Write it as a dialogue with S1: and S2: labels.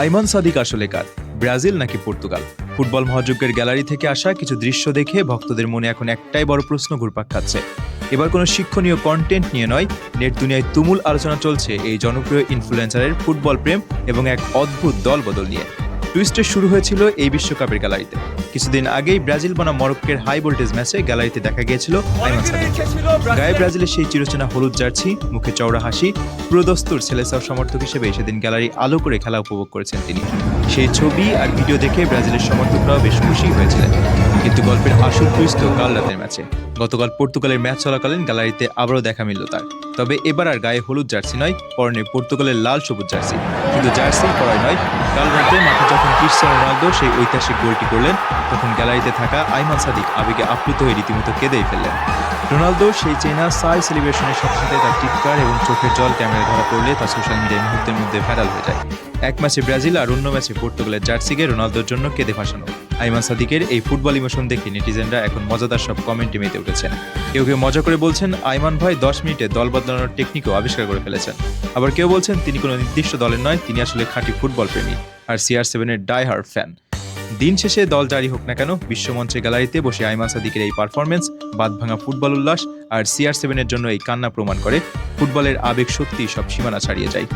S1: আইমান সাদিক আসলে কার? ব্রাজিল নাকি Portugal? Football মহাযজ্ঞের gallery থেকে আসা কিছু দৃশ্য দেখে ভক্তদের মনে এখন একটাই বড় প্রশ্ন ঘুরপাক খাচ্ছে। এবার কোনো শিক্ষণীয় কন্টেন্ট নিয়ে নয়, নেট দুনিয়ায় তুমুল আলোচনা চলছে এই জনপ্রিয় ইনফ্লুয়েন্সারের ফুটবল প্রেম এবং এক অদ্ভুত দল বদল নিয়ে। টুইস্টের শুরু হয়েছিল এই বিশ্বকাপের গ্যালারিতে। কিছুদিন আগেই ব্রাজিল বনাম মরক্কোর হাই ভোল্টেজ ম্যাচে গ্যালারিতে দেখা গিয়েছিল আইমান সাদিককে। গায়ে ব্রাজিলের সেই চিরচেনা হলুদ জার্সি, মুখে চওড়া হাসি, পুরোদস্তুর সেলেসাও সমর্থক হিসেবে সেদিন গ্যালারি আলো করে খেলা উপভোগ করেছেন তিনি। সেই ছবি আর ভিডিও দেখে ব্রাজিলের সমর্থকরাও বেশ খুশি হয়েছিলেন। কিন্তু গল্পের আসল টুইস্ট তো কাল রাতের ম্যাচে। গতকাল পর্তুগালের ম্যাচ চলাকালীন গ্যালারিতে আবারও দেখা মিলল তার। তবে এবার আর গায়ে হলুদ জার্সি নয়, পরনে পর্তুগালের লাল সবুজ জার্সি। কিন্তু জার্সি পরায় নয়, কাল রাতে মাঠে যখন ক্রিস্টিয়ানো রোনালদো সেই ঐতিহাসিক গোলটি করলেন, তখন গ্যালারিতে থাকা আইমান সাদিক আবেগে আপ্লুত হয়ে রীতিমতো কেঁদেই ফেললেন। রোনালদো সেই চেনা সাই সেলিব্রেশনের সাথে সাথে তার চিৎকার এবং চোখের জল ক্যামেরায় ধরা পড়লে তা সোশ্যাল মিডিয়ায় মুহূর্তের মধ্যে ভাইরাল হয়ে যায়। এক ম্যাচে ব্রাজিল আর অন্য ম্যাচে পর্তুগালের জার্সিকে রোনালদোর জন্য কেঁদে ভাসানো আইমান সাদিকের এই ফুটবল ইমোশন দেখে নেটিজেনরা এখন মজাদার সব কমেন্টে মেতে উঠেছেন। কেউ কেউ মজা করে বলছেন আইমান ভাই 10 মিনিটে দল বদলানোর টেকনিকও আবিষ্কার করে ফেলেছেন। আবার কেউ বলছেন তিনি কোনো নির্দিষ্ট দলের নয়, তিনি আসলে খাঁটি ফুটবল প্রেমী আর CR7-এর ডাই হার্ড ফ্যান। দিন শেষে দল জারি হোক না কেন, বিশ্বমঞ্চে গ্যালারিতে বসে আইমান সাদিকের এই পারফরমেন্স, বাঁধভাঙা ফুটবল উল্লাস আর CR7-এর জন্য এই কান্না প্রমাণ করে ফুটবলের আবেগ সত্যিই সব সীমানা ছাড়িয়ে যায়।